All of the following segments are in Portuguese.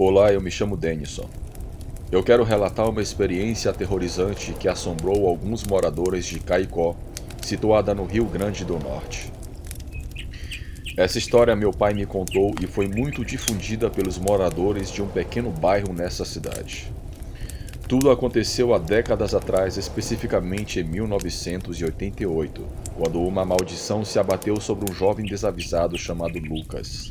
Olá, eu me chamo Denison. Eu quero relatar uma experiência aterrorizante que assombrou alguns moradores de Caicó, situada no Rio Grande do Norte. Essa história meu pai me contou e foi muito difundida pelos moradores de um pequeno bairro nessa cidade. Tudo aconteceu há décadas atrás, especificamente em 1988, quando uma maldição se abateu sobre um jovem desavisado chamado Lucas.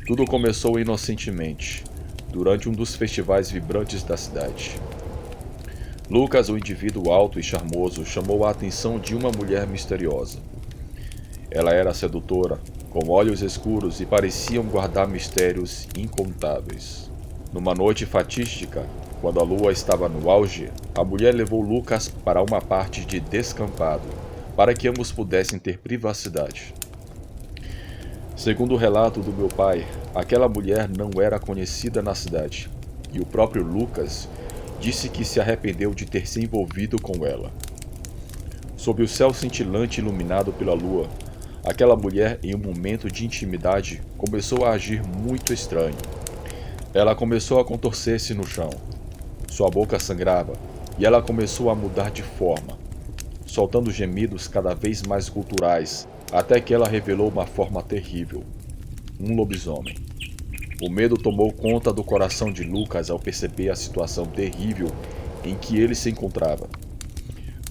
Tudo começou inocentemente, durante um dos festivais vibrantes da cidade. Lucas, um indivíduo alto e charmoso, chamou a atenção de uma mulher misteriosa. Ela era sedutora, com olhos escuros e pareciam guardar mistérios incontáveis. Numa noite fatídica, quando a lua estava no auge, a mulher levou Lucas para uma parte de descampado, para que ambos pudessem ter privacidade. Segundo o relato do meu pai, aquela mulher não era conhecida na cidade, e o próprio Lucas disse que se arrependeu de ter se envolvido com ela. Sob o céu cintilante iluminado pela lua, aquela mulher, em um momento de intimidade, começou a agir muito estranho. Ela começou a contorcer-se no chão. Sua boca sangrava, e ela começou a mudar de forma, soltando gemidos cada vez mais guturais, até que ela revelou uma forma terrível: um lobisomem. O medo tomou conta do coração de Lucas ao perceber a situação terrível em que ele se encontrava.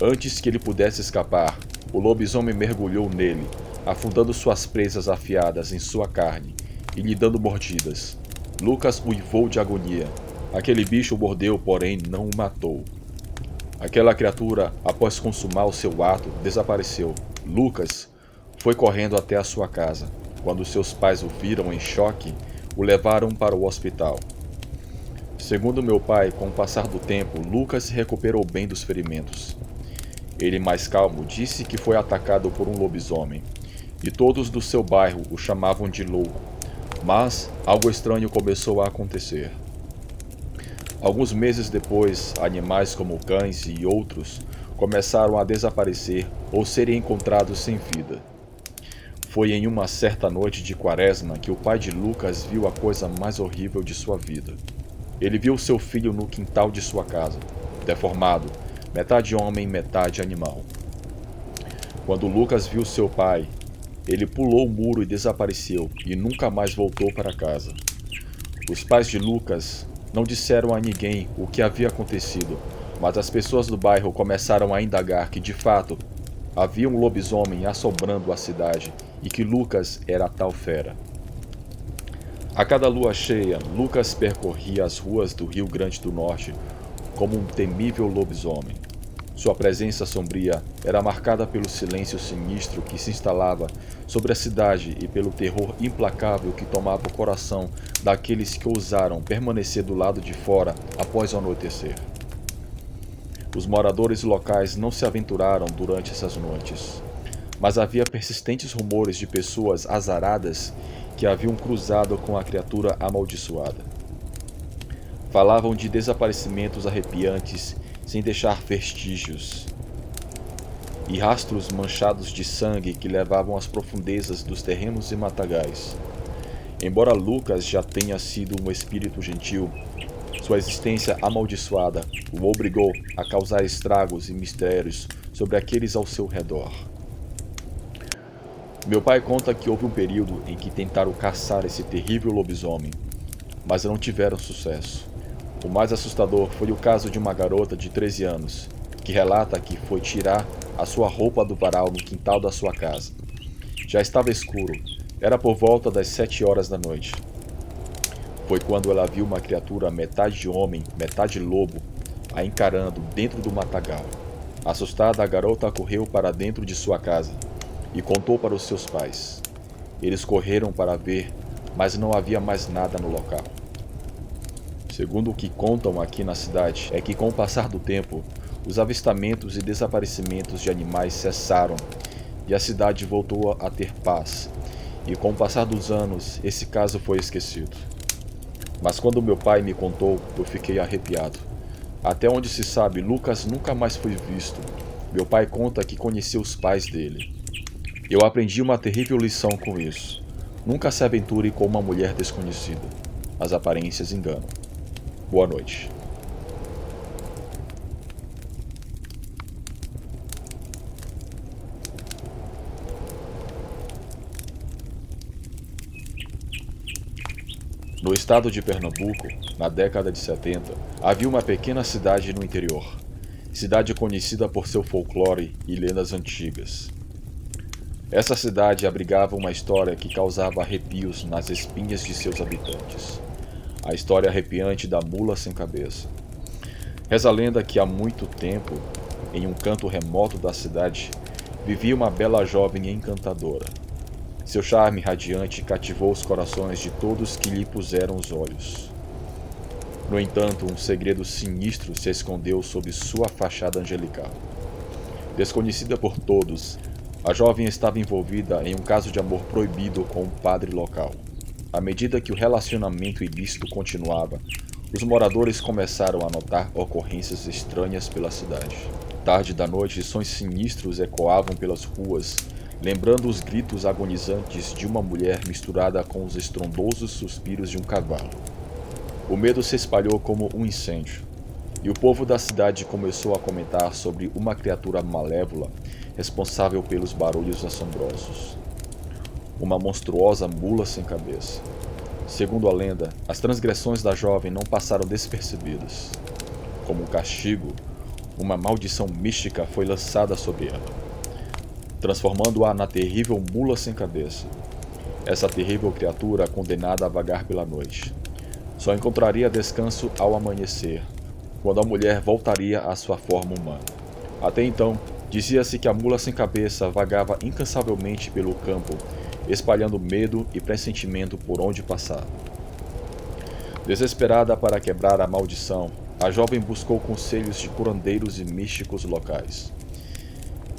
Antes que ele pudesse escapar, o lobisomem mergulhou nele, afundando suas presas afiadas em sua carne e lhe dando mordidas. Lucas uivou de agonia. Aquele bicho o mordeu, porém não o matou. Aquela criatura, após consumar o seu ato, desapareceu. Lucas foi correndo até a sua casa. Quando seus pais o viram em choque, o levaram para o hospital. Segundo meu pai, com o passar do tempo, Lucas se recuperou bem dos ferimentos. Ele, mais calmo, disse que foi atacado por um lobisomem, e todos do seu bairro o chamavam de louco. Mas algo estranho começou a acontecer. Alguns meses depois, animais como cães e outros começaram a desaparecer ou serem encontrados sem vida. Foi em uma certa noite de quaresma que o pai de Lucas viu a coisa mais horrível de sua vida. Ele viu seu filho no quintal de sua casa, deformado, metade homem, metade animal. Quando Lucas viu seu pai, ele pulou o muro e desapareceu, e nunca mais voltou para casa. Os pais de Lucas não disseram a ninguém o que havia acontecido, mas as pessoas do bairro começaram a indagar que, de fato, havia um lobisomem assombrando a cidade e que Lucas era a tal fera. A cada lua cheia, Lucas percorria as ruas do Rio Grande do Norte como um temível lobisomem. Sua presença sombria era marcada pelo silêncio sinistro que se instalava sobre a cidade e pelo terror implacável que tomava o coração daqueles que ousaram permanecer do lado de fora após o anoitecer. Os moradores locais não se aventuraram durante essas noites, mas havia persistentes rumores de pessoas azaradas que haviam cruzado com a criatura amaldiçoada. Falavam de desaparecimentos arrepiantes sem deixar vestígios, e rastros manchados de sangue que levavam às profundezas dos terrenos e matagais. Embora Lucas já tenha sido um espírito gentil, sua existência amaldiçoada o obrigou a causar estragos e mistérios sobre aqueles ao seu redor. Meu pai conta que houve um período em que tentaram caçar esse terrível lobisomem, mas não tiveram sucesso. O mais assustador foi o caso de uma garota de 13 anos, que relata que foi tirar a sua roupa do varal no quintal da sua casa. Já estava escuro, era por volta das 7 horas da noite. Foi quando ela viu uma criatura metade homem, metade lobo, a encarando dentro do matagal. Assustada, a garota correu para dentro de sua casa e contou para os seus pais. Eles correram para ver, mas não havia mais nada no local. Segundo o que contam aqui na cidade, é que com o passar do tempo, os avistamentos e desaparecimentos de animais cessaram e a cidade voltou a ter paz. E com o passar dos anos, esse caso foi esquecido. Mas quando meu pai me contou, eu fiquei arrepiado. Até onde se sabe, Lucas nunca mais foi visto. Meu pai conta que conheceu os pais dele. Eu aprendi uma terrível lição com isso. Nunca se aventure com uma mulher desconhecida. As aparências enganam. Boa noite. No estado de Pernambuco, na década de 70, havia uma pequena cidade no interior. Cidade conhecida por seu folclore e lendas antigas. Essa cidade abrigava uma história que causava arrepios nas espinhas de seus habitantes. A história arrepiante da mula sem cabeça. Reza a lenda que há muito tempo, em um canto remoto da cidade, vivia uma bela jovem encantadora. Seu charme radiante cativou os corações de todos que lhe puseram os olhos. No entanto, um segredo sinistro se escondeu sob sua fachada angelical. Desconhecida por todos, a jovem estava envolvida em um caso de amor proibido com um padre local. À medida que o relacionamento ilícito continuava, os moradores começaram a notar ocorrências estranhas pela cidade. Tarde da noite, sons sinistros ecoavam pelas ruas, lembrando os gritos agonizantes de uma mulher misturada com os estrondosos suspiros de um cavalo. O medo se espalhou como um incêndio, e o povo da cidade começou a comentar sobre uma criatura malévola responsável pelos barulhos assombrosos. Uma monstruosa mula sem cabeça. Segundo a lenda, as transgressões da jovem não passaram despercebidas. Como um castigo, uma maldição mística foi lançada sobre ela, transformando-a na terrível mula sem cabeça. Essa terrível criatura, condenada a vagar pela noite, só encontraria descanso ao amanhecer, quando a mulher voltaria à sua forma humana. Até então, dizia-se que a mula sem cabeça vagava incansavelmente pelo campo, espalhando medo e pressentimento por onde passava. Desesperada para quebrar a maldição, a jovem buscou conselhos de curandeiros e místicos locais.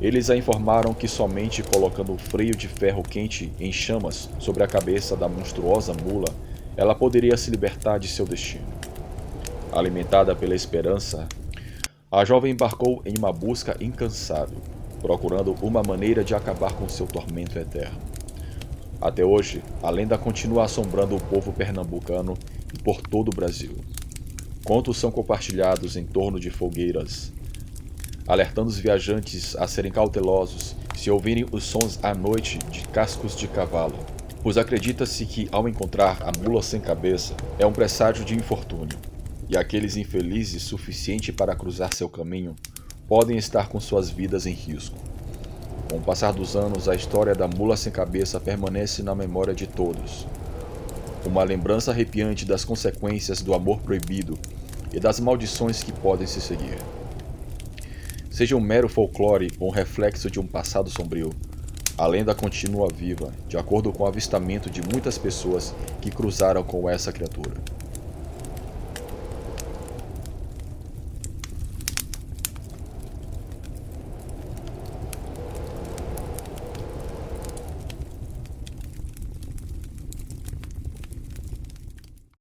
Eles a informaram que somente colocando um freio de ferro quente em chamas sobre a cabeça da monstruosa mula, ela poderia se libertar de seu destino. Alimentada pela esperança, a jovem embarcou em uma busca incansável, procurando uma maneira de acabar com seu tormento eterno. Até hoje, a lenda continua assombrando o povo pernambucano e por todo o Brasil. Contos são compartilhados em torno de fogueiras, alertando os viajantes a serem cautelosos se ouvirem os sons à noite de cascos de cavalo, pois acredita-se que, ao encontrar a mula sem cabeça, é um presságio de infortúnio, e aqueles infelizes suficiente para cruzar seu caminho podem estar com suas vidas em risco. Com o passar dos anos, a história da mula sem cabeça permanece na memória de todos. Uma lembrança arrepiante das consequências do amor proibido e das maldições que podem se seguir. Seja um mero folclore ou um reflexo de um passado sombrio, a lenda continua viva, de acordo com o avistamento de muitas pessoas que cruzaram com essa criatura.